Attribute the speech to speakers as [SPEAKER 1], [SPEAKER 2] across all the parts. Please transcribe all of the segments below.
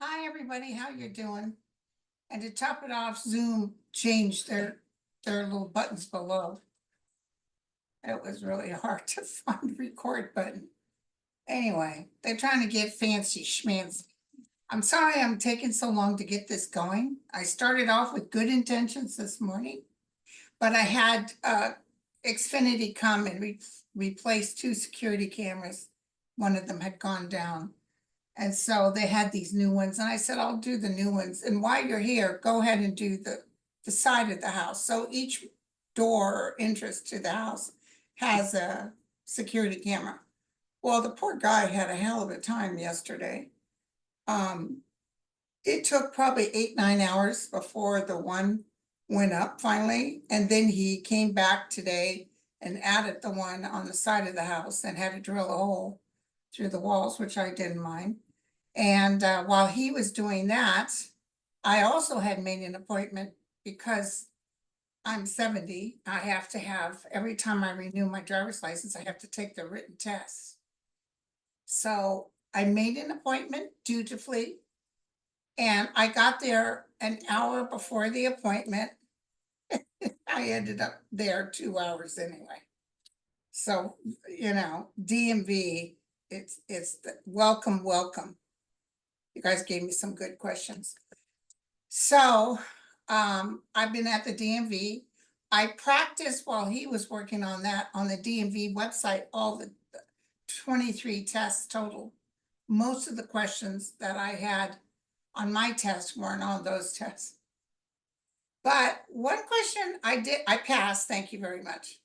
[SPEAKER 1] Hi, everybody. How you doing? And to top it off, Zoom changed their little buttons below. It was really hard to find the record button. Anyway, they're trying to get fancy schmancy. I'm sorry I'm taking so long to get this going. I started off with good intentions this morning, but I had Xfinity come and replace two security cameras. One of them had gone down. And so they had these new ones, and I said, I'll do the new ones. And while you're here, go ahead and do the side of the house. So each door or entrance to the house has a security camera. Well, the poor guy had a hell of a time yesterday. It took probably 8, 9 hours before the one went up finally. And then he came back today and added the one on the side of the house and had to drill a hole through the walls, which I didn't mind. And while he was doing that, I also had made an appointment because I'm 70. I have to have, every time I renew my driver's license, I have to take the written test. So I made an appointment dutifully. And I got there an hour before the appointment. I ended up there 2 hours anyway. So, DMV, it's welcome, welcome. You guys gave me some good questions. So, I've been at the DMV. I practiced while he was working on that on the DMV website, all the 23 tests total. Most of the questions that I had on my test weren't on those tests. But one question I passed, thank you very much.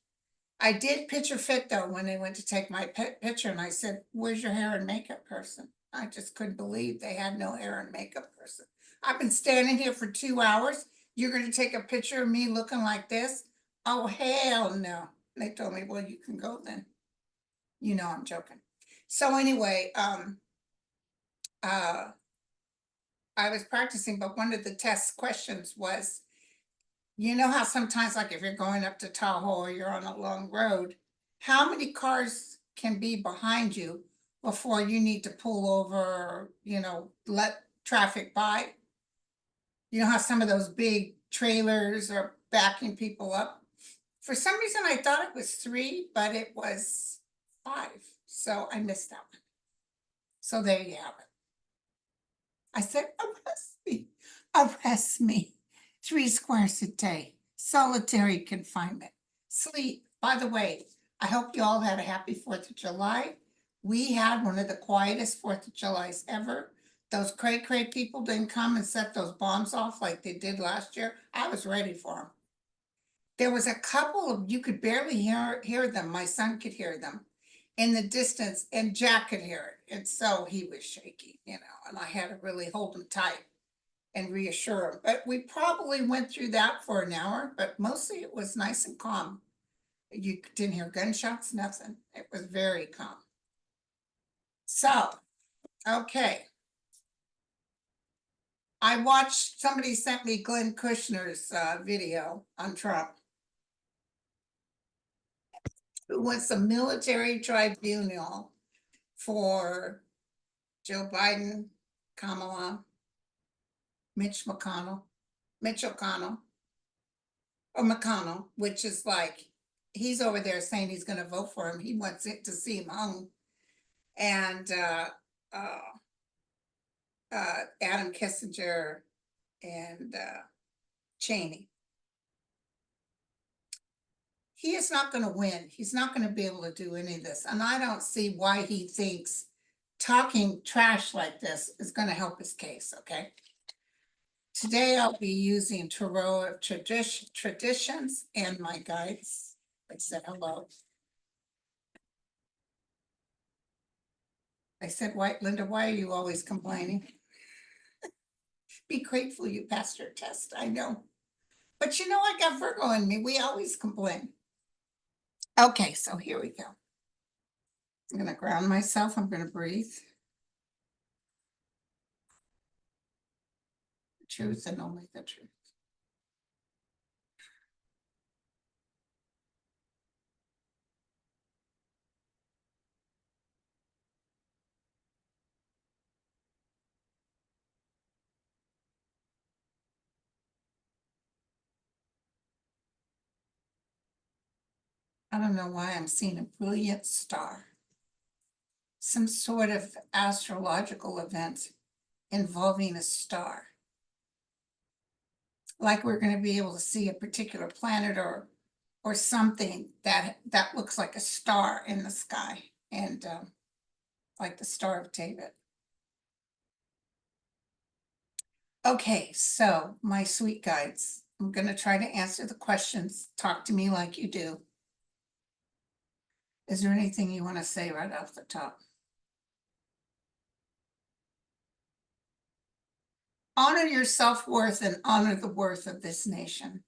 [SPEAKER 1] I did picture fit though, when they went to take my picture, and I said, where's your hair and makeup person? I just couldn't believe they had no hair and makeup person. I've been standing here for 2 hours. You're gonna take a picture of me looking like this? Oh, hell no. They told me, well, you can go then. I'm joking. So anyway, I was practicing, but one of the test questions was, how sometimes, like if you're going up to Tahoe or you're on a long road, how many cars can be behind you before you need to pull over or, let traffic by? You know how some of those big trailers are backing people up? For some reason, I thought it was 3, but it was 5. So I missed that one. So there you have it. I said, arrest me. 3 squares a day, solitary confinement, sleep. By the way, I hope you all had a happy 4th of July. We had one of the quietest 4th of Julys ever. Those cray people didn't come and set those bombs off like they did last year. I was ready for them. There was a couple of, you could barely hear them. My son could hear them in the distance, and Jack could hear it. And so he was shaky, and I had to really hold him tight and reassure him. But we probably went through that for an hour, but mostly it was nice and calm. You didn't hear gunshots, nothing. It was very calm. So, okay. I watched, somebody sent me Glenn Kushner's video on Trump, who wants a military tribunal for Joe Biden, Kamala, Mitch McConnell, or McConnell, which is like, he's over there saying he's going to vote for him. He wants it to see him hung. And Adam Kissinger and Cheney. He is not going to win. He's not going to be able to do any of this. And I don't see why he thinks talking trash like this is going to help his case, okay? Today I'll be using Tarot of Traditions and my guides. I said hello. I said, Linda, why are you always complaining? Be grateful you passed your test, I know. But I got Virgo in me. We always complain. Okay, so here we go. I'm going to ground myself. I'm going to breathe. The truth and only the truth. I don't know why I'm seeing a brilliant star. Some sort of astrological event involving a star. Like we're going to be able to see a particular planet or something that looks like a star in the sky, and like the Star of David. Okay, so my sweet guides, I'm going to try to answer the questions. Talk to me like you do. Is there anything you want to say right off the top? Honor your self-worth and honor the worth of this nation.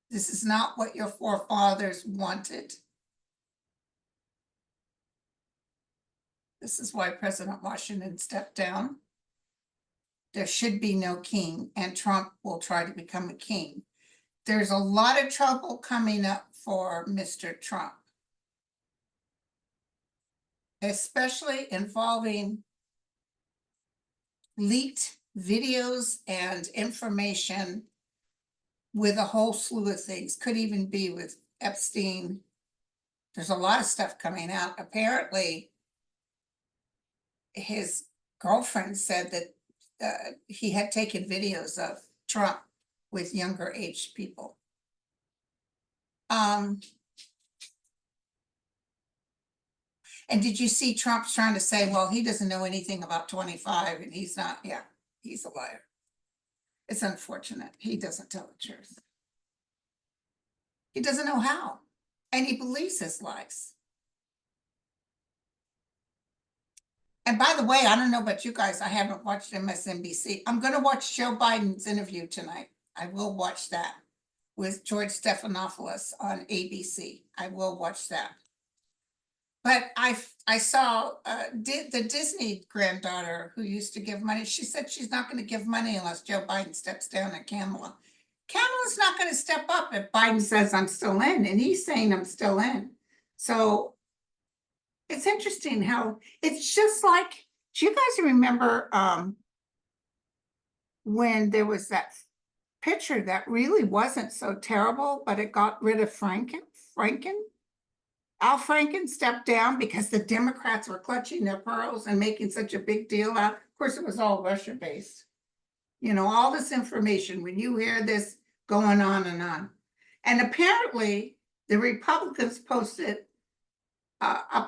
[SPEAKER 1] This is not what your forefathers wanted. This is why President Washington stepped down. There should be no king, and Trump will try to become a king. There's a lot of trouble coming up for Mr. Trump, especially involving leaked videos and information with a whole slew of things. Could even be with Epstein. There's a lot of stuff coming out. Apparently, his girlfriend said that he had taken videos of Trump with younger aged people. And did you see Trump's trying to say, well, he doesn't know anything about 25 and he's not, yeah, he's a liar. It's unfortunate. He doesn't tell the truth. He doesn't know how, and he believes his lies. And by the way, I don't know about you guys, I haven't watched MSNBC. I'm going to watch Joe Biden's interview tonight. I will watch that with George Stephanopoulos on ABC. I will watch that. But I saw the Disney granddaughter who used to give money. She said she's not going to give money unless Joe Biden steps down at Kamala. Kamala's not going to step up if Biden says I'm still in, and he's saying I'm still in. So it's interesting how it's just like, do you guys remember when there was that picture that really wasn't so terrible, but it got rid of Franken? Al Franken stepped down because the Democrats were clutching their pearls and making such a big deal out. Of course, it was all Russia-based. You know, all this information, when you hear this going on and on. And apparently, the Republicans posted a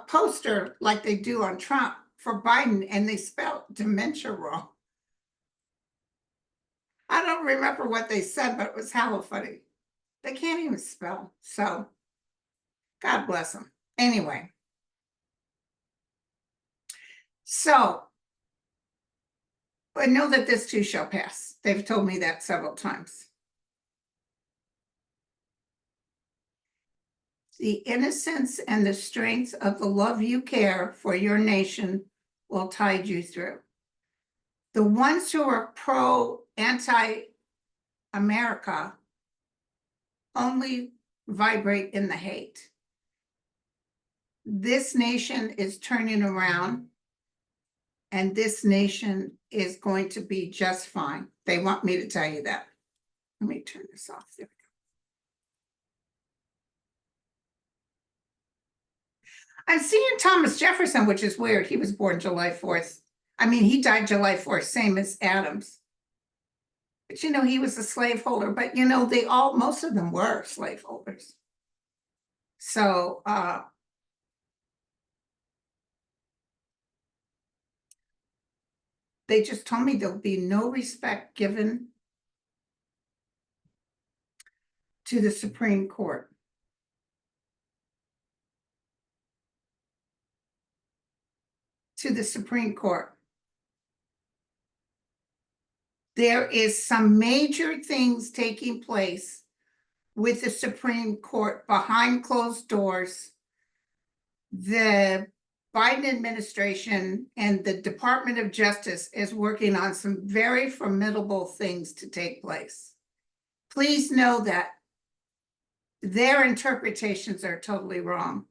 [SPEAKER 1] poster like they do on Trump for Biden, and they spelled dementia wrong. I don't remember what they said, but it was hella funny. They can't even spell, so God bless them. Anyway, so I know that this too shall pass. They've told me that several times. The innocence and the strength of the love you care for your nation will tide you through. The ones who are anti-America only vibrate in the hate. This nation is turning around, and this nation is going to be just fine. They want me to tell you that. Let me turn this off. There we go. I'm seeing Thomas Jefferson, which is weird. He was born July 4th. I mean, he died July 4th, same as Adams. But you know, he was a slaveholder, but you know, most of them were slaveholders. So they just told me there'll be no respect given to the Supreme Court. To the Supreme Court. There is some major things taking place with the Supreme Court behind closed doors. The Biden administration and the Department of Justice is working on some very formidable things to take place. Please know that their interpretations are totally wrong.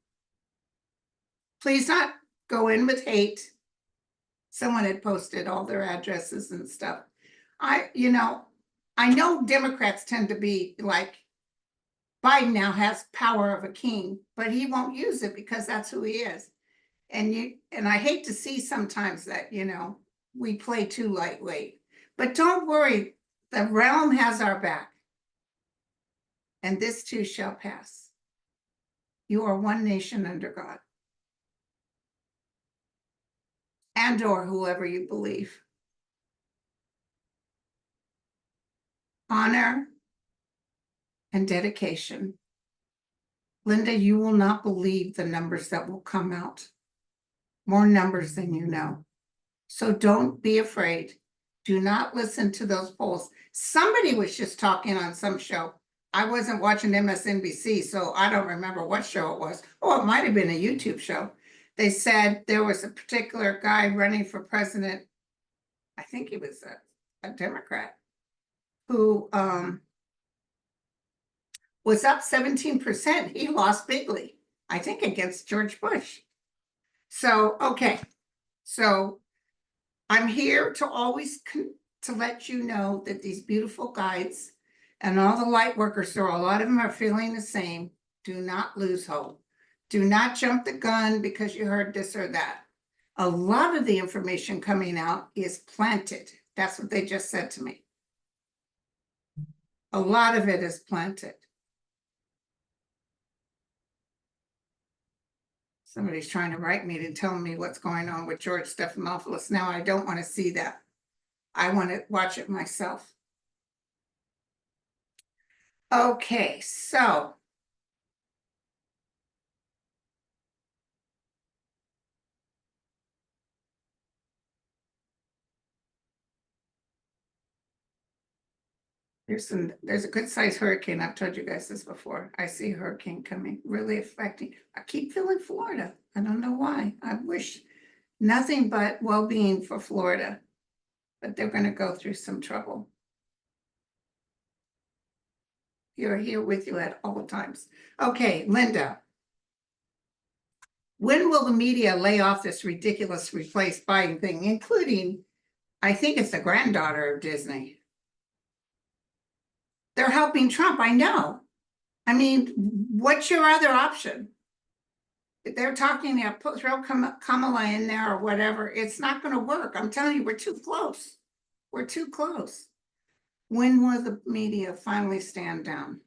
[SPEAKER 1] Please not go in with hate. Someone had posted all their addresses and stuff. I know Democrats tend to be like Biden now has power of a king, but he won't use it because that's who he is. And I hate to see sometimes that, we play too lightweight. But don't worry, the realm has our back. And this too shall pass. You are one nation under God. And or whoever you believe. Honor and dedication. Linda, you will not believe the numbers that will come out. More numbers than you know. So don't be afraid. Do not listen to those polls. Somebody was just talking on some show. I wasn't watching MSNBC, so I don't remember what show it was. Oh, it might have been a YouTube show. They said there was a particular guy running for president. I think he was a Democrat who was up 17%. He lost bigly, I think, against George Bush. So, okay. So I'm here to always to let you know that these beautiful guides and all the light workers, a lot of them are feeling the same. Do not lose hope. Do not jump the gun because you heard this or that. A lot of the information coming out is planted. That's what they just said to me. A lot of it is planted. Somebody's trying to write me to tell me what's going on with George Stephanopoulos. Now I don't want to see that. I want to watch it myself. Okay, so there's a good sized hurricane. I've told you guys this before. I see a hurricane coming, really affecting. I keep feeling Florida. I don't know why. I wish nothing but well-being for Florida, but they're going to go through some trouble. You're here with you at all times. Okay, Linda. When will the media lay off this ridiculous replace Biden thing, including, I think it's the granddaughter of Disney? They're helping Trump, I know. I mean, what's your other option? If they're talking, throw Kamala in there or whatever, it's not going to work. I'm telling you, we're too close. We're too close. When will the media finally stand down?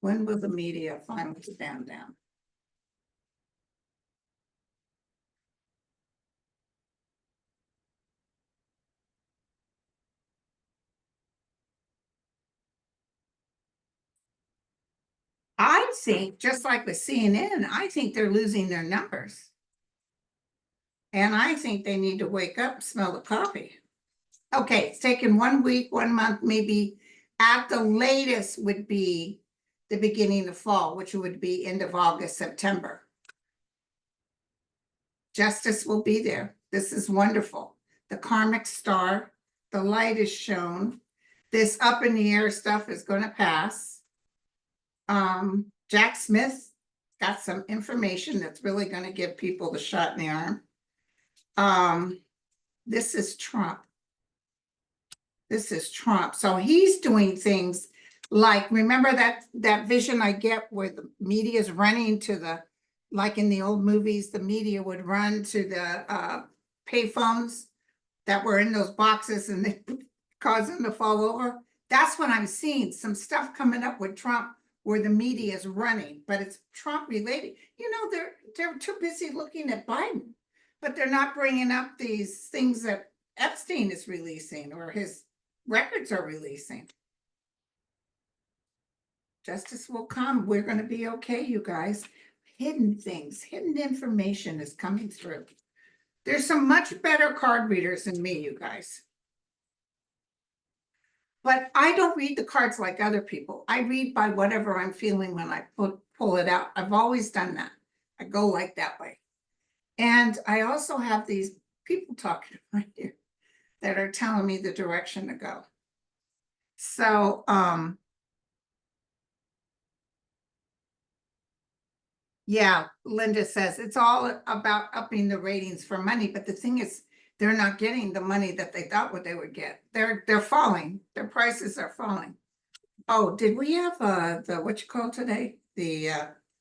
[SPEAKER 1] When will the media finally stand down? I think, just like with CNN, I think they're losing their numbers. And I think they need to wake up, smell the coffee. Okay, it's taken 1 week, 1 month, maybe at the latest would be the beginning of fall, which would be end of August, September. Justice will be there. This is wonderful. The karmic star, the light is shown. This up in the air stuff is going to pass. Jack Smith got some information that's really going to give people the shot in the arm. This is Trump. This is Trump. So he's doing things like, remember that vision I get where the media is running to the, like in the old movies, the media would run to the payphones that were in those boxes and they cause them to fall over. That's what I'm seeing, some stuff coming up with Trump where the media is running, but it's Trump related. You know, they're too busy looking at Biden, but they're not bringing up these things that Epstein is releasing or his records are releasing. Justice will come. We're going to be okay, you guys. Hidden things, hidden information is coming through. There's some much better card readers than me, you guys. But I don't read the cards like other people. I read by whatever I'm feeling when I pull it out. I've always done that. I go like that way. And I also have these people talking right here that are telling me the direction to go. So, yeah, Linda says it's all about upping the ratings for money, but the thing is, they're not getting the money that they thought what they would get. They're falling. Their prices are falling. Oh, did we have what you call today? The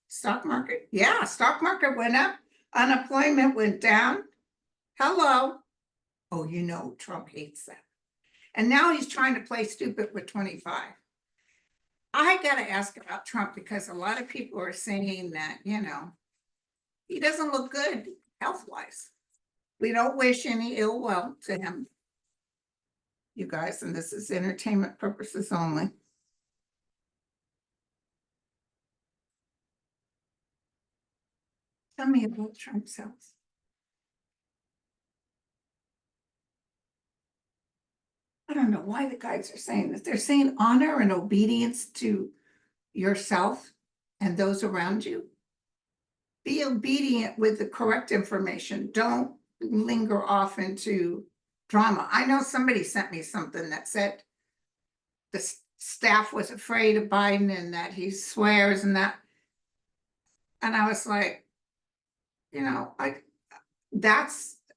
[SPEAKER 1] stock market? Yeah, stock market went up, unemployment went down. Hello. Oh, you know, Trump hates that. And now he's trying to play stupid with 25. I gotta ask about Trump because a lot of people are saying that, he doesn't look good health-wise. We don't wish any ill will to him, you guys, and this is entertainment purposes only. Tell me about Trump's health. I don't know why the guys are saying this. They're saying honor and obedience to yourself and those around you. Be obedient with the correct information. Don't linger off into drama. I know somebody sent me something that said the staff was afraid of Biden and that he swears and that. And I was like,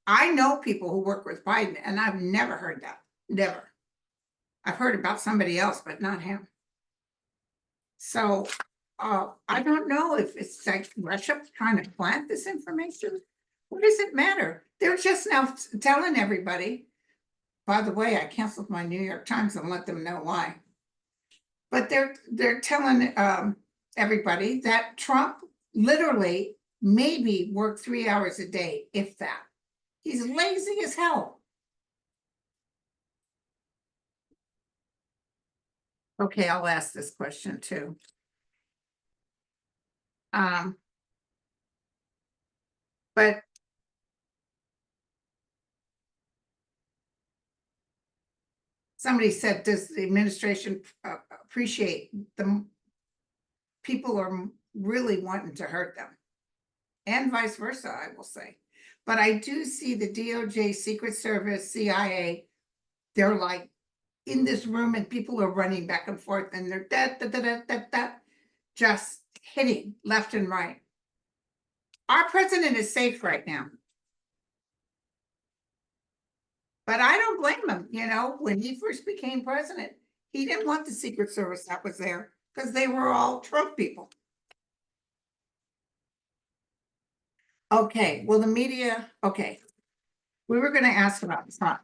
[SPEAKER 1] I know people who work with Biden and I've never heard that. Never. I've heard about somebody else, but not him. So I don't know if it's like Russia trying to plant this information. What does it matter? They're just now telling everybody. By the way, I canceled my New York Times and let them know why. But they're telling everybody that Trump literally maybe worked 3 hours a day, if that. He's lazy as hell. Okay, I'll ask this question too. But somebody said, does the administration appreciate the people are really wanting to hurt them? And vice versa, I will say. But I do see the DOJ, Secret Service, CIA, they're like in this room and people are running back and forth and they're just hitting left and right. Our president is safe right now. But I don't blame him. When he first became president, he didn't want the Secret Service that was there because they were all Trump people. Okay, well, the media, okay. We were going to ask about Trump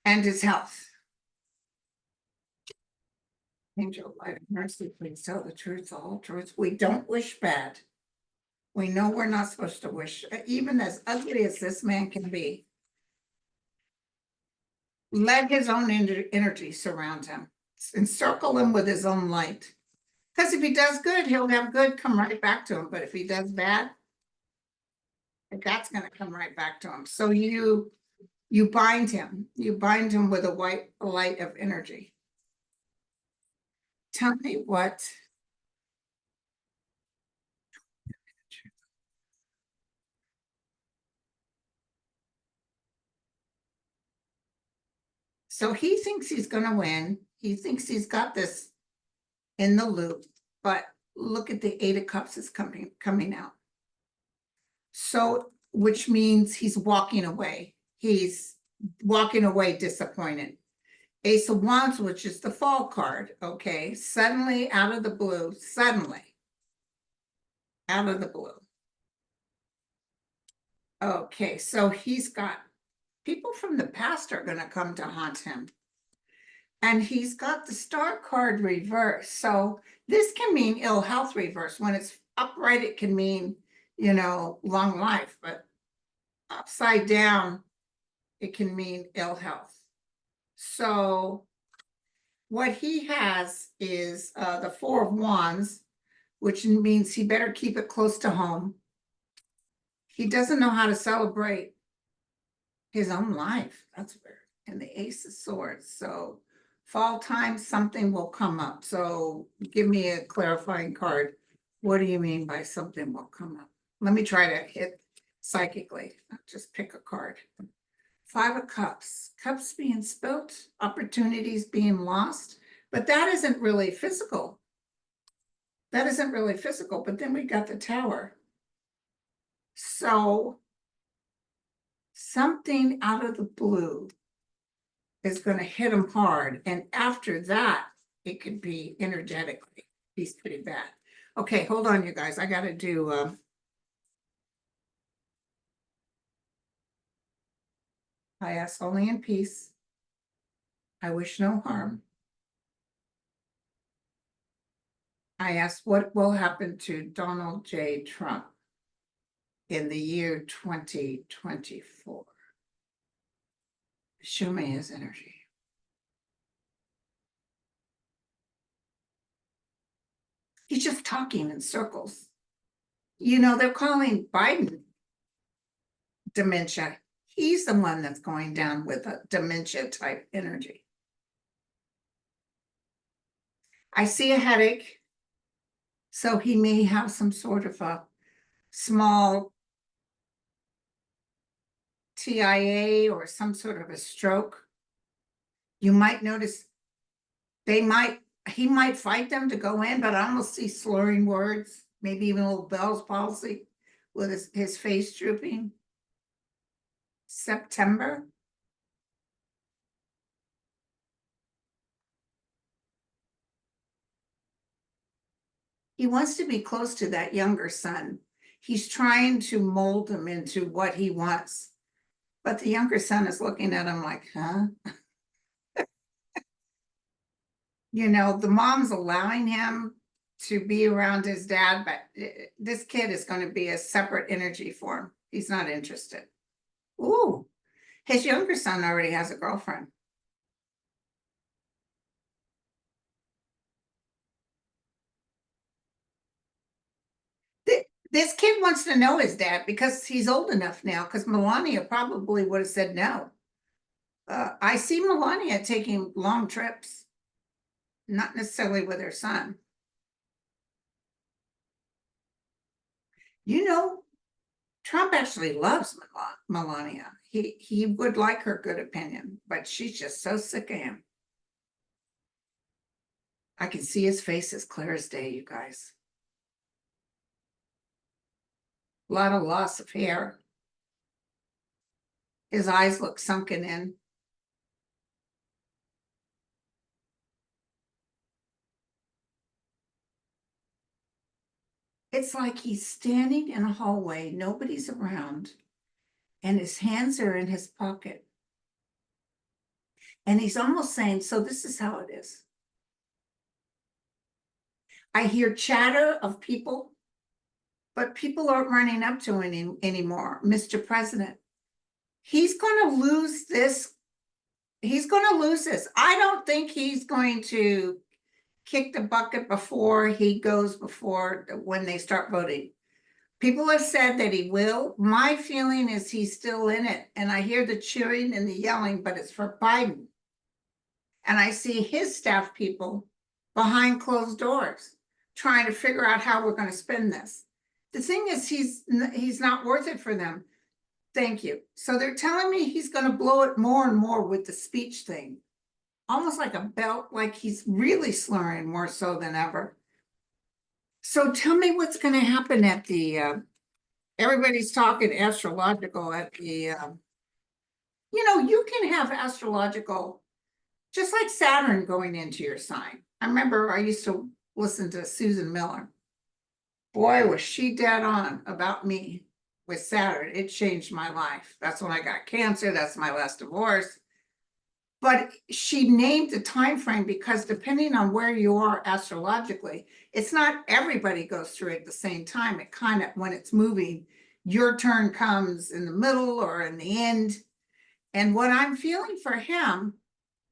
[SPEAKER 1] and his health. Angel, light of mercy, please tell the truth, the whole truth. We don't wish bad. We know we're not supposed to wish, even as ugly as this man can be. Let his own energy surround him, encircle him with his own light. Because if he does good, he'll have good come right back to him. But if he does bad, that's going to come right back to him. So you bind him. You bind him with a white light of energy. Tell me what. So he thinks he's going to win. He thinks he's got this in the loop, but look at the 8 of Cups is coming out. So, which means he's walking away. He's walking away disappointed. Ace of Wands, which is the fall card, okay, suddenly out of the blue, out of the blue. Okay, so he's got people from the past are going to come to haunt him. And he's got the Star card reverse. So this can mean ill health reverse. When it's upright, it can mean, long life, but upside down, it can mean ill health. So what he has is the 4 of Wands, which means he better keep it close to home. He doesn't know how to celebrate his own life. That's weird. And the Ace of Swords. So fall time, something will come up. So give me a clarifying card. What do you mean by something will come up? Let me try to hit psychically. Just pick a card. 5 of Cups. Cups being spilt, opportunities being lost. But that isn't really physical. That isn't really physical. But then we got the Tower. So something out of the blue is going to hit him hard. And after that, it could be energetically. He's pretty bad. Okay, hold on, you guys. I gotta do, I ask only in peace. I wish no harm. I ask what will happen to Donald J. Trump in the year 2024. Show me his energy. He's just talking in circles. You know, they're calling Biden dementia. He's the one that's going down with a dementia type energy. I see a headache. So he may have some sort of a small TIA or some sort of a stroke. You might notice he might fight them to go in, but I almost see slurring words, maybe even a little Bell's palsy with his face drooping. September. He wants to be close to that younger son. He's trying to mold him into what he wants. But the younger son is looking at him like, huh? You know, the mom's allowing him to be around his dad, but this kid is going to be a separate energy for him. He's not interested. Ooh, his younger son already has a girlfriend. This kid wants to know his dad because he's old enough now, because Melania probably would have said no. I see Melania taking long trips, not necessarily with her son. You know, Trump actually loves Melania. He would like her good opinion, but she's just so sick of him. I can see his face as clear as day, you guys. A lot of loss of hair. His eyes look sunken in. It's like he's standing in a hallway, nobody's around, and his hands are in his pocket. And he's almost saying, so this is how it is. I hear chatter of people, but people aren't running up to him anymore. Mr. President, he's going to lose this. He's going to lose this. I don't think he's going to kick the bucket before he goes before when they start voting. People have said that he will. My feeling is he's still in it. And I hear the cheering and the yelling, but it's for Biden. And I see his staff people behind closed doors trying to figure out how we're going to spend this. The thing is, he's not worth it for them. Thank you. So they're telling me he's going to blow it more and more with the speech thing. Almost like a belt, like he's really slurring more so than ever. So tell me what's going to happen at the, everybody's talking astrological at the, you know, you can have astrological, just like Saturn going into your sign. I remember I used to listen to Susan Miller. Boy, was she dead on about me with Saturn. It changed my life. That's when I got cancer. That's my last divorce. But she named the time frame because depending on where you are astrologically, it's not everybody goes through it at the same time. It kind of, when it's moving, your turn comes in the middle or in the end. And what I'm feeling for him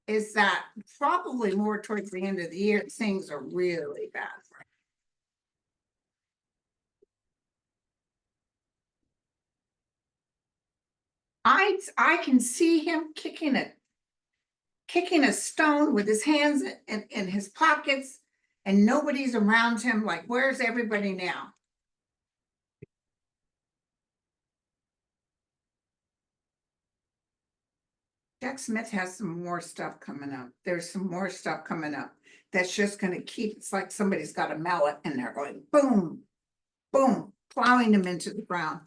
[SPEAKER 1] is that probably more towards the end of the year, things are really bad for him. I can see him kicking a stone with his hands in his pockets, and nobody's around him. Like, where's everybody now? Jack Smith has some more stuff coming up. There's some more stuff coming up that's just going to keep, it's like somebody's got a mallet and they're going boom, boom, plowing them into the ground.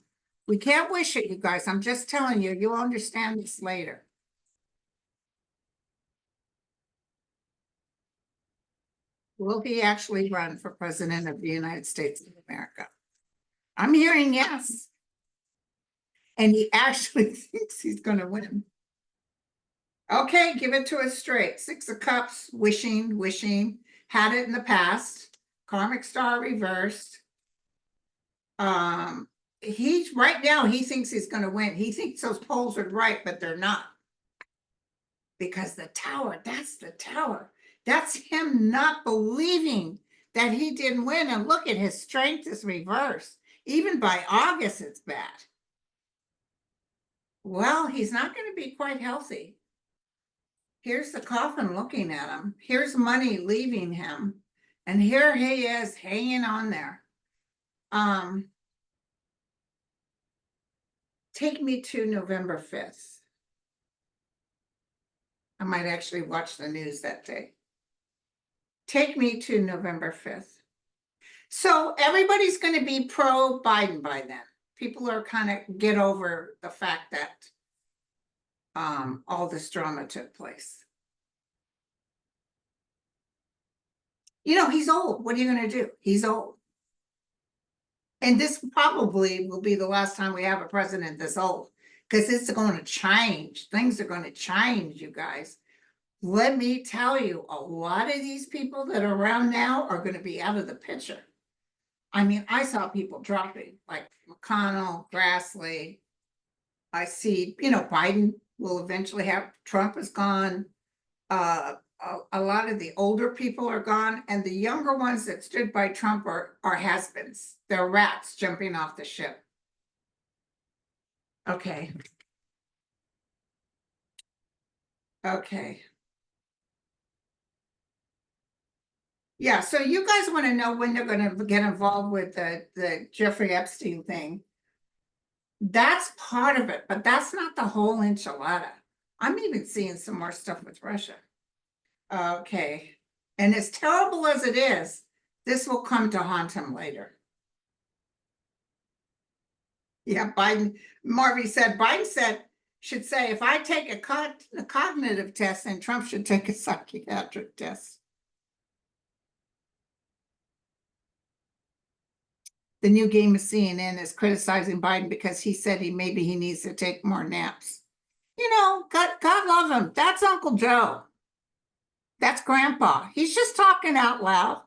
[SPEAKER 1] We can't wish it, you guys. I'm just telling you, you'll understand this later. later. 。 . 。 。 . 。 . 。 . 。 . . 。 . . . 。 . . . . . . . . . . . . . . . 。 . 。 . . . 。 . . 。 . 。 . . 。 . . . 。 . . 。 . Will he actually run for president of the United States of America? I'm hearing yes. And he actually thinks he's gonna win. Okay, give it to us straight. Six of Cups, wishing, had it in the past. Karmic star reversed. He's right now, he thinks he's gonna win. He thinks those polls are right, but they're not. Because the tower, that's the tower. That's him not believing that he didn't win. And look at his strength is reversed. Even by August, it's bad. Well, he's not going to be quite healthy. Here's the coffin looking at him. Here's money leaving him. And here he is hanging on there. Take me to November 5th. I might actually watch the news that day. Take me to November 5th. So everybody's going to be pro Biden by then. People are kind of get over the fact that all this drama took place. You know, he's old. What are you going to do? He's old. And this probably will be the last time we have a president this old, because it's going to change. Things are going to change, you guys. Let me tell you, a lot of these people that are around now are going to be out of the picture. I mean, I saw people dropping, like McConnell, Grassley. I see, you know, Biden will eventually have, Trump is gone. A lot of the older people are gone, and the younger ones that stood by Trump are has-beens. They're rats jumping off the ship. Okay. Okay. Yeah, so you guys want to know when they're going to get involved with the Jeffrey Epstein thing. That's part of it, but that's not the whole enchilada. I'm even seeing some more stuff with Russia. Okay. And as terrible as it is, this will come to haunt him later. Yeah, Biden, Biden said, should say, if I take a cognitive test, then Trump should take a psychiatric test. The new game of CNN is criticizing Biden because he said maybe he needs to take more naps. You know, God love him. That's Uncle Joe. That's Grandpa. He's just talking out loud.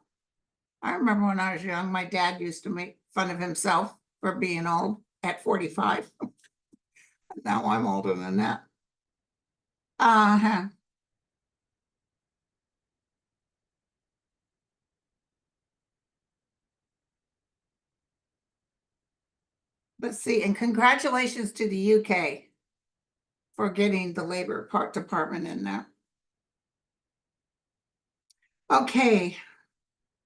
[SPEAKER 1] I remember when I was young, my dad used to make fun of himself for being old at 45. Now I'm older than that. Let's see, and congratulations to the UK for getting the Labor Department in there. Okay,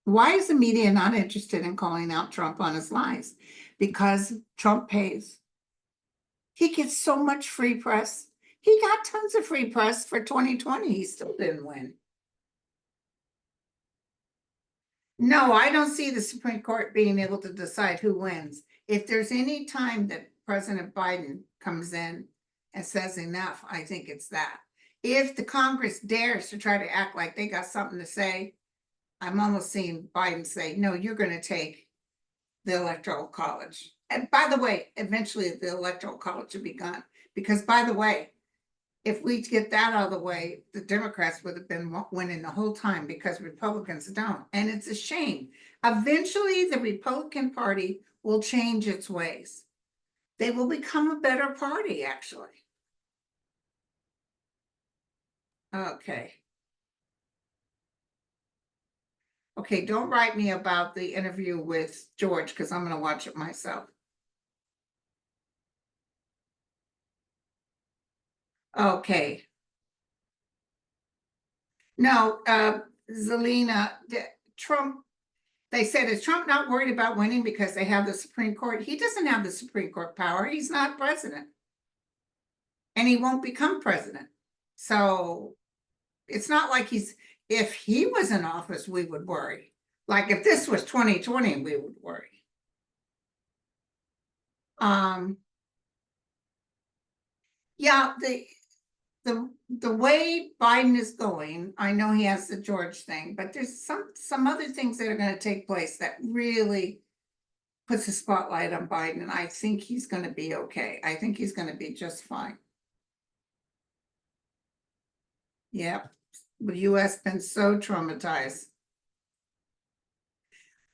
[SPEAKER 1] why is the media not interested in calling out Trump on his lies? Because Trump pays. He gets so much free press. He got tons of free press for 2020. He still didn't win. No, I don't see the Supreme Court being able to decide who wins. If there's any time that President Biden comes in and says enough, I think it's that. If the Congress dares to try to act like they got something to say, I'm almost seeing Biden say, no, you're going to take the Electoral College. And by the way, eventually the Electoral College will be gone. Because by the way, if we get that out of the way, the Democrats would have been winning the whole time because Republicans don't. And it's a shame. Eventually, the Republican Party will change its ways. They will become a better party, actually. Okay. Okay, don't write me about the interview with George because I'm going to watch it myself. Okay. No, Zelina, Trump, they said, is Trump not worried about winning because they have the Supreme Court? He doesn't have the Supreme Court power. He's not president. And he won't become president. So it's not like if he was in office, we would worry. Like if this was 2020, we would worry. Yeah, the way Biden is going, I know he has the George thing, but there's some other things that are gonna take place that really puts a spotlight on Biden, and I think he's gonna be okay. I think he's gonna be just fine. Yep, the US been so traumatized.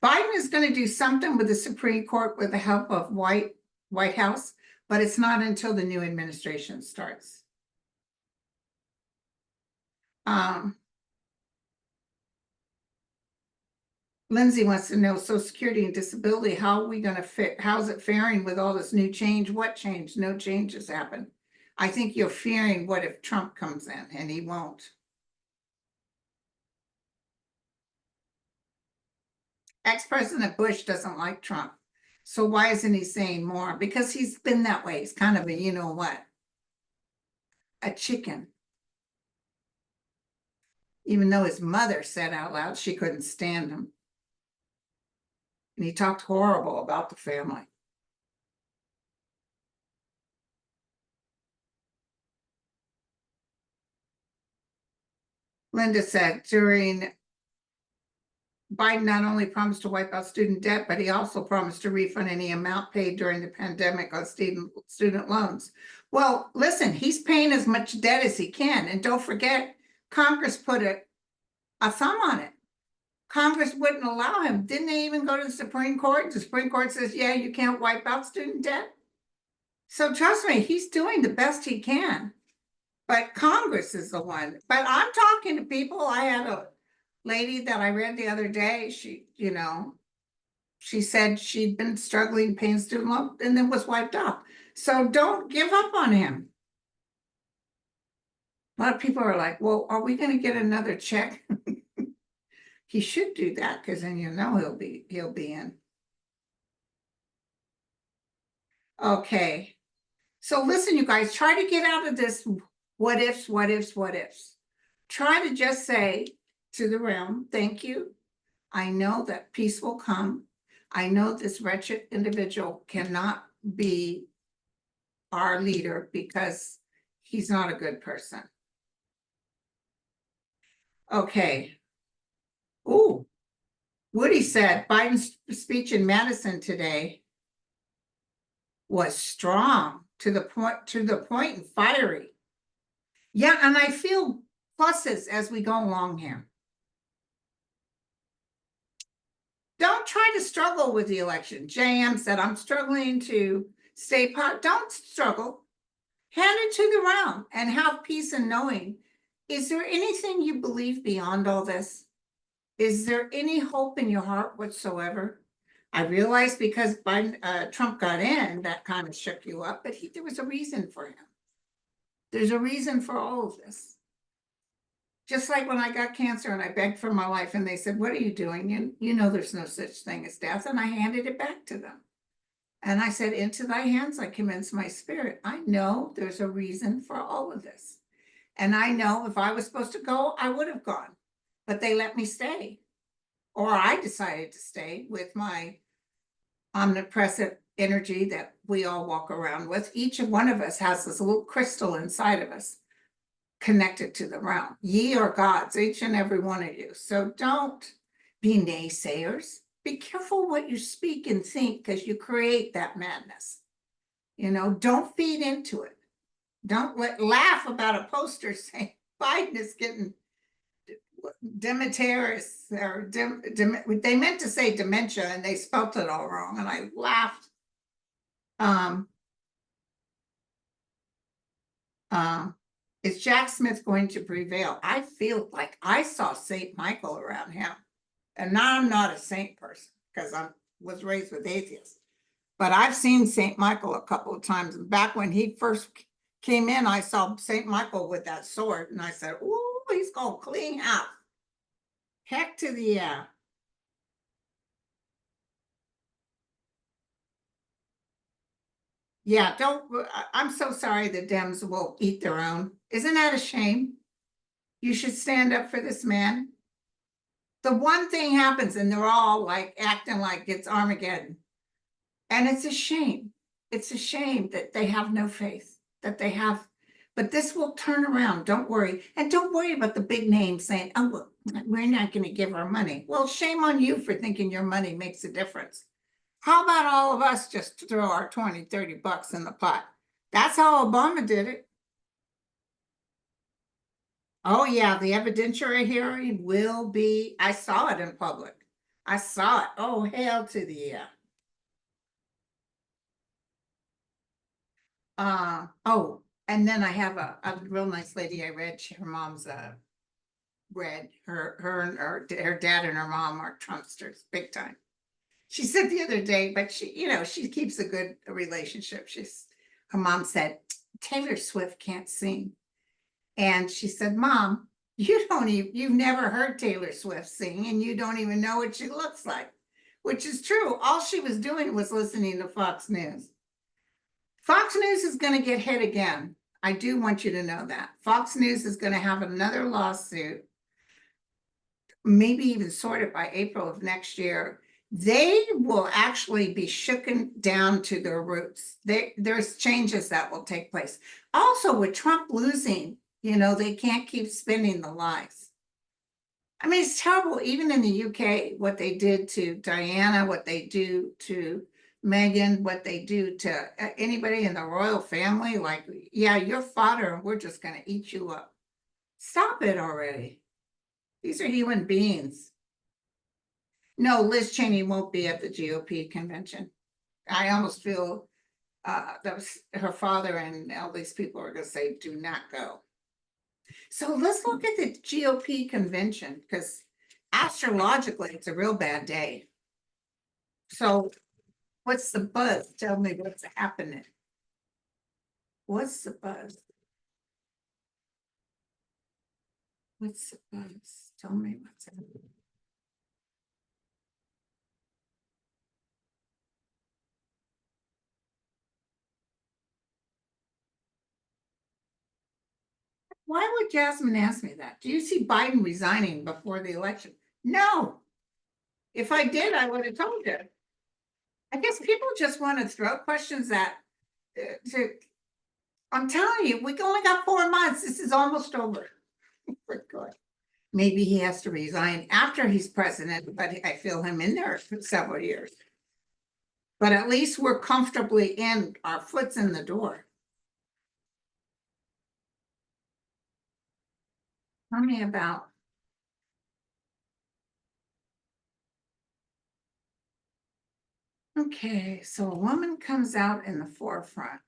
[SPEAKER 1] Biden is gonna do something with the Supreme Court with the help of White House, but it's not until the new administration starts. Lindsay wants to know Social Security and disability, how are we gonna fit, how's it faring with all this new change? What change? No changes happen. I think you're fearing what if Trump comes in, and he won't. Ex-President Bush doesn't like Trump. So why isn't he saying more? Because he's been that way. He's kind of a, you know what? A chicken. Even though his mother said out loud she couldn't stand him. And he talked horrible about the family. Linda said during Biden not only promised to wipe out student debt, but he also promised to refund any amount paid during the pandemic on student loans. Well, listen, he's paying as much debt as he can. And don't forget, Congress put a thumb on it. Congress wouldn't allow him. Didn't they even go to the Supreme Court? The Supreme Court says, yeah, you can't wipe out student debt. So trust me, he's doing the best he can. But Congress is the one. But I'm talking to people. I had a lady that I read the other day. She, you know, she said she'd been struggling paying student loan and then was wiped out. So don't give up on him. A lot of people are like, well, are we going to get another check? He should do that, because then you know he'll be in. Okay. So listen, you guys, try to get out of this what ifs. Try to just say to the realm, thank you. I know that peace will come. I know this wretched individual cannot be our leader because he's not a good person. Okay. Ooh, Woody said Biden's speech in Madison today was strong, to the point and fiery. Yeah, and I feel pluses as we go along here. Don't try to struggle with the election. JM said, I'm struggling to stay pot. Don't struggle. Hand it to the realm and have peace in knowing. Is there anything you believe beyond all this? Is there any hope in your heart whatsoever? I realize because Trump got in, that kind of shook you up, but there was a reason for him. There's a reason for all of this. Just like when I got cancer and I begged for my life and they said, what are you doing? You know there's no such thing as death. And I handed it back to them. And I said, into thy hands I commend my spirit. I know there's a reason for all of this. And I know if I was supposed to go, I would have gone. But they let me stay. Or I decided to stay with my omnipresent energy that we all walk around with. Each one of us has this little crystal inside of us connected to the realm. Ye are gods, each and every one of you. So don't be naysayers. Be careful what you speak and think, because you create that madness. You know, don't feed into it. Don't laugh about a poster saying Biden is getting Demeteris, or they meant to say dementia and they spelt it all wrong, and I laughed. Is Jack Smith going to prevail? I feel like I saw Saint Michael around him, and now I'm not a saint person because I was raised with atheists, but I've seen Saint Michael a couple of times. Back when he first came in, I saw Saint Michael with that sword, and I said, "Ooh, he's gonna clean house." Heck to the yeah. Yeah, I'm so sorry the Dems will eat their own. Isn't that a shame? You should stand up for this man. The one thing happens and they're all like acting like it's Armageddon. And it's a shame. It's a shame that they have no faith, that they have But this will turn around, don't worry. And don't worry about the big names saying, oh, well, we're not gonna give our money. Well, shame on you for thinking your money makes a difference. How about all of us just throw our 20, 30 bucks in the pot? That's how Obama did it. Oh, yeah, the evidentiary hearing will be, I saw it in public. I saw it. Oh, hell to the yeah. Oh, and then I have a real nice lady I read, her mom's read, her dad and her mom are Trumpsters, big time. She said the other day, but she keeps a good relationship. Her mom said, Taylor Swift can't sing. And she said, Mom, you've never heard Taylor Swift sing and you don't even know what she looks like, which is true. All she was doing was listening to Fox News. Fox News is going to get hit again. I do want you to know that. Fox News is going to have another lawsuit, maybe even sorted by April of next year. They will actually be shooken down to their roots. There's changes that will take place. Also, with Trump losing, they can't keep spinning the lies. I mean, it's terrible, even in the UK, what they did to Diana, what they do to Meghan, what they do to anybody in the royal family. Like, yeah, you're fodder, and we're just going to eat you up. Stop it already. These are human beings. No, Liz Cheney won't be at the GOP convention. I almost feel that was her father and all these people are going to say, do not go. So let's look at the GOP convention, because astrologically, it's a real bad day. So what's the buzz? Tell me what's happening. What's the buzz? What's the buzz? Tell me what's happening. Why would Jasmine ask me that? Do you see Biden resigning before the election? No. If I did, I would have told you. I guess people just want to throw questions at. I'm telling you, we only got 4 months. This is almost over. For God. Maybe he has to resign after he's president, but I feel him in there for several years. But at least we're comfortably in, our foot's in the door. Tell me about. Okay, so a woman comes out in the forefront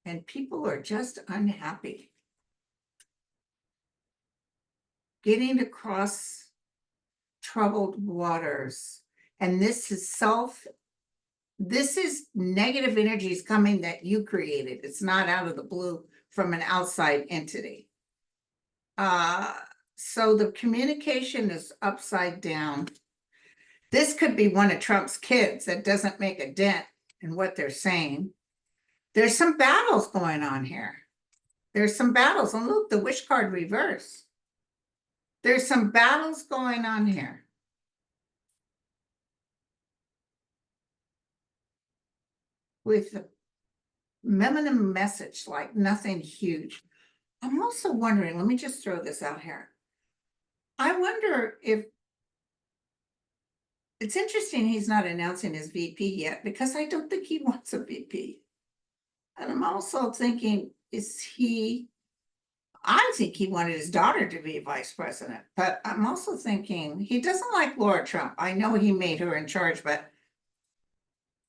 [SPEAKER 1] and people are just unhappy. Getting across troubled waters. And this is negative energies coming that you created. It's not out of the blue from an outside entity. So the communication is upside down. This could be one of Trump's kids that doesn't make a dent in what they're saying. There's some battles going on here. There's some battles. And look, the wish card reverse. There's some battles going on here. With a minimum message, like nothing huge. I'm also wondering, let me just throw this out here. I wonder if it's interesting he's not announcing his VP yet, because I don't think he wants a VP. And I'm also thinking, I think he wanted his daughter to be vice president, but I'm also thinking he doesn't like Laura Trump. I know he made her in charge, but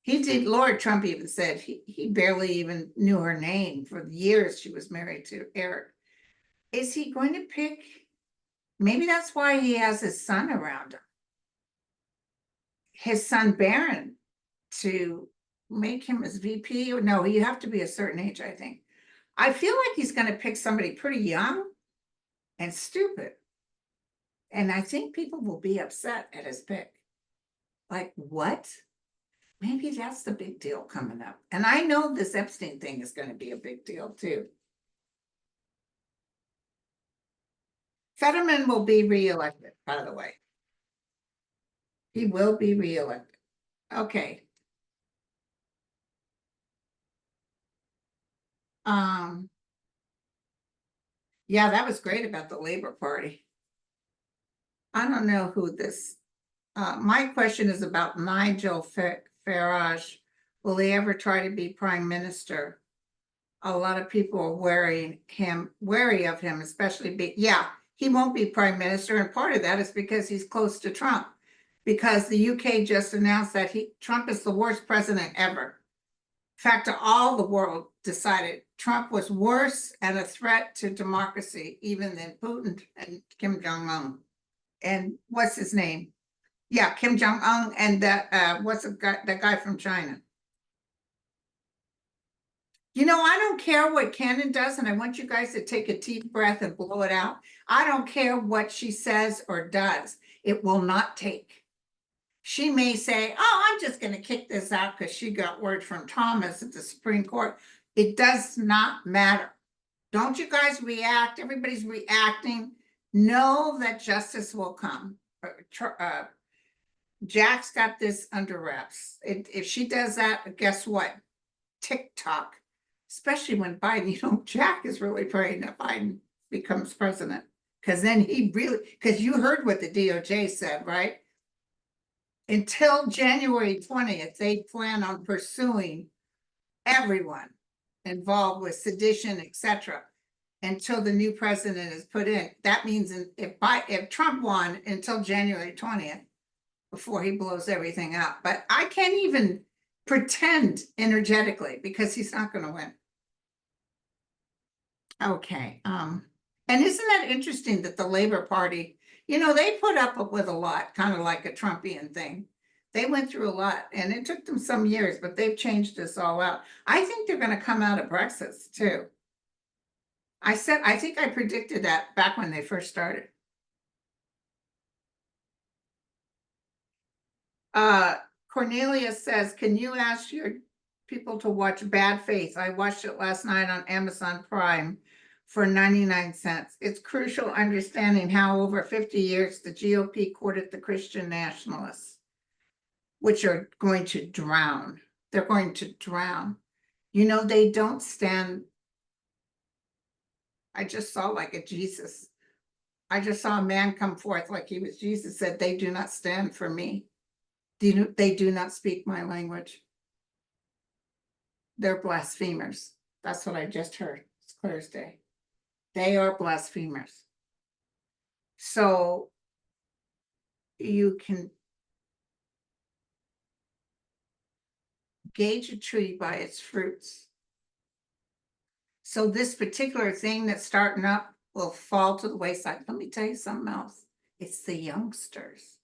[SPEAKER 1] Laura Trump even said he barely even knew her name for the years she was married to Eric. Is he going to pick? Maybe that's why he has his son around him. His son Barron, to make him his VP. Or no, you have to be a certain age, I think. I feel like he's going to pick somebody pretty young and stupid. And I think people will be upset at his pick. Like, what? Maybe that's the big deal coming up. And I know this Epstein thing is going to be a big deal too. Fetterman will be reelected, by the way. He will be reelected. Okay. Yeah, that was great about the Labor Party. I don't know who this, my question is about Nigel Farage. Will he ever try to be prime minister? A lot of people are wary of him, especially yeah, he won't be prime minister. And part of that is because he's close to Trump. Because the UK just announced that Trump is the worst president ever. In fact, all the world decided Trump was worse and a threat to democracy even than Putin and Kim Jong-un. And what's his name? Yeah, Kim Jong-un and that what's the guy from China? You know, I don't care what Cannon does, and I want you guys to take a deep breath and blow it out. I don't care what she says or does. It will not take. She may say, oh, I'm just going to kick this out because she got word from Thomas at the Supreme Court. It does not matter. Don't you guys react. Everybody's reacting. Know that justice will come. Jack's got this under wraps. If she does that, guess what? TikTok, especially when Biden, Jack is really praying that Biden becomes president. Because then because you heard what the DOJ said, right? Until January 20th, they plan on pursuing everyone involved with sedition, etc., until the new president is put in. That means if Trump won until January 20th, before he blows everything up. But I can't even pretend energetically because he's not going to win. Okay. And isn't that interesting that the Labor Party, they put up with a lot, kind of like a Trumpian thing. They went through a lot and it took them some years, but they've changed this all out. I think they're going to come out of Brexit too. I think I predicted that back when they first started. Cornelia says, can you ask your people to watch Bad Faith? I watched it last night on Amazon Prime for 99 cents. It's crucial understanding how over 50 years the GOP courted the Christian nationalists, which are going to drown. They're going to drown. They don't stand. I just saw like a Jesus. I just saw a man come forth like he was Jesus, said, they do not stand for me. They do not speak my language. They're blasphemers. That's what I just heard. It's clear as day. They are blasphemers. So you can gauge a tree by its fruits. So this particular thing that's starting up will fall to the wayside. Let me tell you something else. It's the youngsters.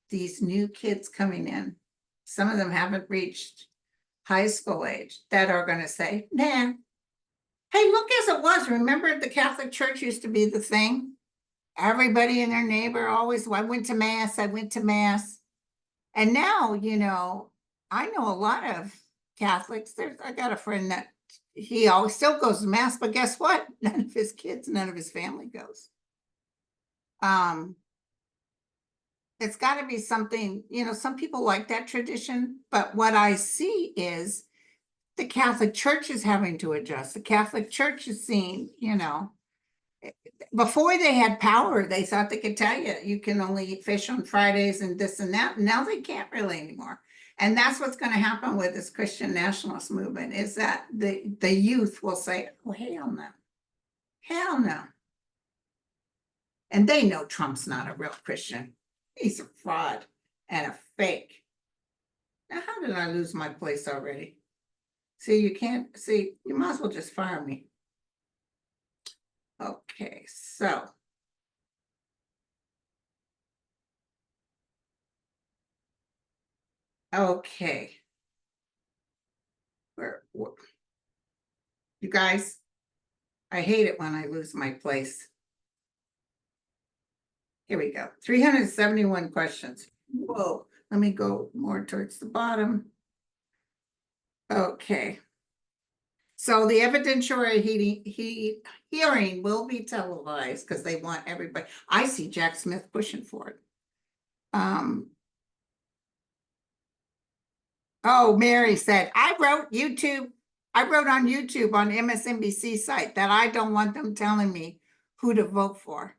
[SPEAKER 1] These new kids coming in. Some of them haven't reached high school age that are going to say, nah, hey, look as it was. Remember the Catholic Church used to be the thing? Everybody and their neighbor always, I went to mass. And now, I know a lot of Catholics. I got a friend that he always still goes to mass, but guess what? None of his kids, none of his family goes. It's got to be something, some people like that tradition, but what I see is the Catholic Church is having to adjust. The Catholic Church is seeing, before they had power, they thought they could tell you can only eat fish on Fridays and this and that. Now they can't really anymore. And that's what's going to happen with this Christian nationalist movement is that the youth will say, oh, hell no. Hell no. And they know Trump's not a real Christian. He's a fraud and a fake. Now, how did I lose my place already? See, you might as well just fire me. Okay, so. Okay. You guys, I hate it when I lose my place. Here we go. 371 questions. Whoa, let me go more towards the bottom. Okay. So the evidentiary hearing will be televised because they want everybody. I see Jack Smith pushing for it. Oh, Mary said, I wrote on YouTube on MSNBC site that I don't want them telling me who to vote for.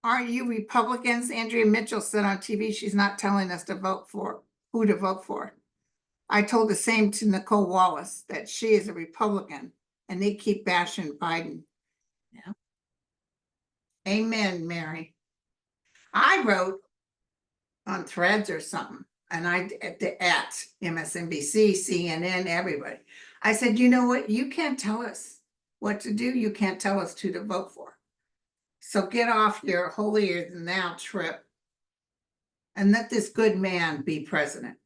[SPEAKER 1] Aren't you Republicans? Andrea Mitchell said on TV, she's not telling us to vote for who to vote for. I told the same to Nicole Wallace, that she is a Republican and they keep bashing Biden. Yeah. Amen, Mary. I wrote on Threads or something, and at MSNBC, CNN, everybody. I said, you know what? You can't tell us what to do. You can't tell us who to vote for. So get off your holier than thou trip and let this good man be president.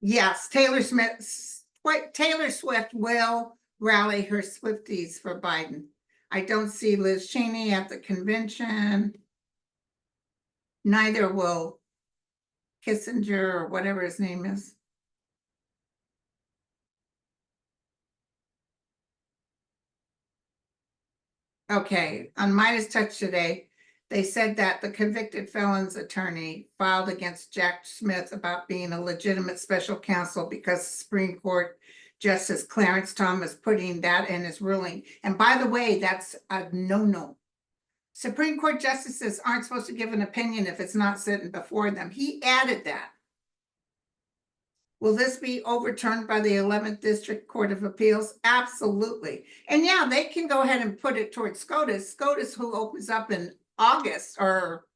[SPEAKER 1] Yes, Taylor Swift will rally her Swifties for Biden. I don't see Liz Cheney at the convention. Neither will Kissinger or whatever his name is. Okay, on Midas Touch today, they said that the convicted felon's attorney filed against Jack Smith about being a legitimate special counsel because Supreme Court Justice Clarence Thomas putting that in his ruling. And by the way, that's a no-no. Supreme Court justices aren't supposed to give an opinion if it's not sitting before them. He added that. Will this be overturned by the 11th District Court of Appeals? Absolutely. And yeah, they can go ahead and put it towards SCOTUS. SCOTUS, who opens up in August or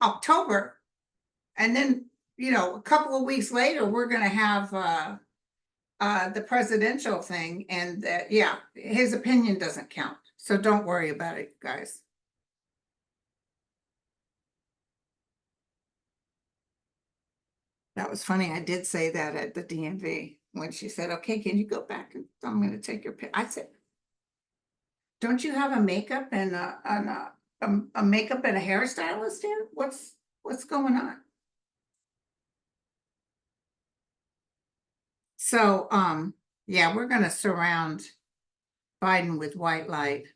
[SPEAKER 1] October. And then, you know, a couple of weeks later, we're going to have the presidential thing. And yeah, his opinion doesn't count. So don't worry about it, guys. That was funny. I did say that at the DMV when she said, okay, can you go back and I'm going to take your pic. I said, don't you have a makeup and a makeup and a hairstylist here? What's going on? So, yeah, we're going to surround Biden with white light.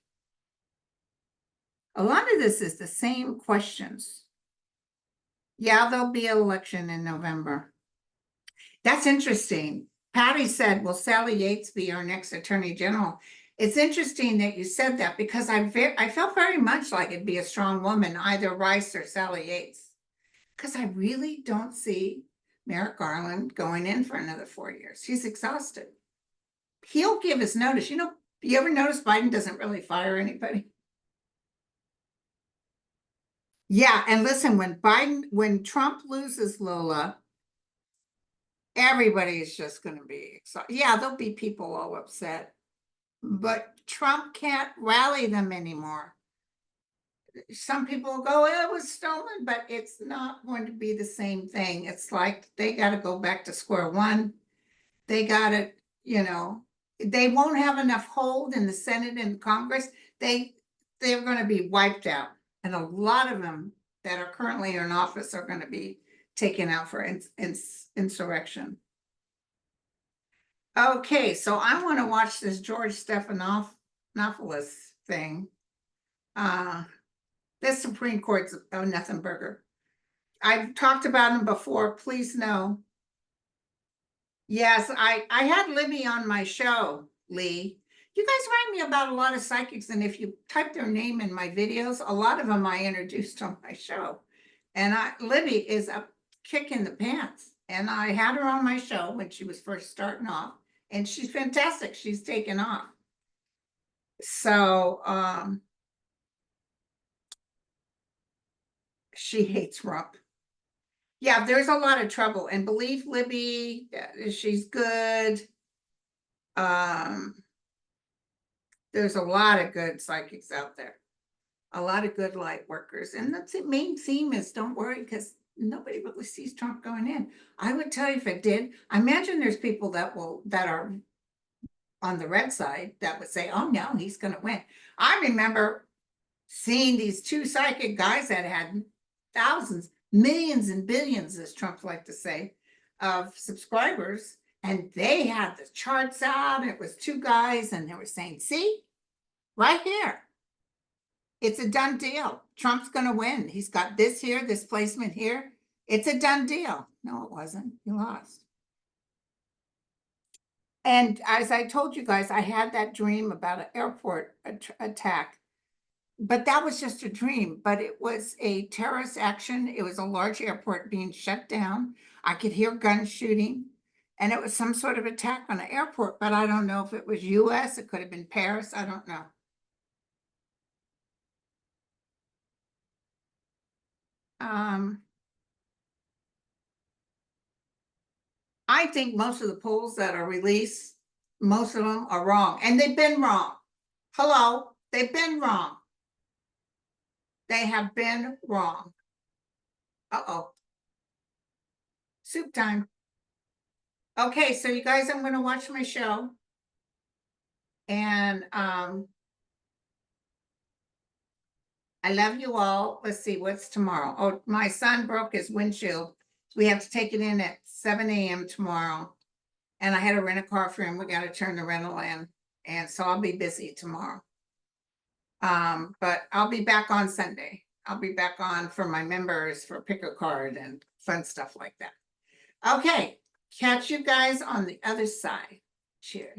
[SPEAKER 1] A lot of this is the same questions. Yeah, there'll be an election in November. That's interesting. Patty said, will Sally Yates be our next attorney general? It's interesting that you said that because I felt very much like it'd be a strong woman, either Rice or Sally Yates. Because I really don't see Merrick Garland going in for another 4 years. He's exhausted. He'll give his notice. You know, you ever notice Biden doesn't really fire anybody? Yeah, and listen, when Trump loses Lola, everybody is just going to be excited. Yeah, there'll be people all upset, but Trump can't rally them anymore. Some people go, it was stolen, but it's not going to be the same thing. It's like they got to go back to square one. They got to, you know, they won't have enough hold in the Senate and Congress. They're going to be wiped out. And a lot of them that are currently in office are going to be taken out for insurrection. Okay, so I want to watch this George Stephanopoulos thing. This Supreme Court's nothing burger. I've talked about him before. Please know. Yes, I had Libby on my show, Lee. You guys write me about a lot of psychics, and if you type their name in my videos, a lot of them I introduced on my show. And Libby is a kick in the pants. And I had her on my show when she was first starting off, and she's fantastic. She's taken off. So she hates Rump. Yeah, there's a lot of trouble. And believe Libby, she's good. There's a lot of good psychics out there. A lot of good light workers. And that's the main theme is don't worry, because nobody really sees Trump going in. I would tell you if it did, I imagine there's people that are on the red side that would say, oh no, he's going to win. I remember seeing these two psychic guys that had thousands, millions and billions, as Trump liked to say, of subscribers. And they had the charts out. It was two guys and they were saying, see, right here. It's a done deal. Trump's going to win. He's got this here, this placement here. It's a done deal. No, it wasn't. You lost. And as I told you guys, I had that dream about an airport attack. But that was just a dream, but it was a terrorist action. It was a large airport being shut down. I could hear guns shooting. And it was some sort of attack on an airport, but I don't know if it was US, it could have been Paris, I don't know. I think most of the polls that are released, most of them are wrong, and they've been wrong. Hello, they've been wrong. They have been wrong. Uh-oh. Soup time. Okay, so you guys, I'm gonna watch my show. And I love you all. Let's see, what's tomorrow? Oh, my son broke his windshield. We have to take it in at 7 a.m. tomorrow. And I had to rent a car for him. We got to turn the rental in. And so I'll be busy tomorrow. But I'll be back on Sunday. I'll be back on for my members for pick a card and fun stuff like that. Okay, catch you guys on the other side. Cheers.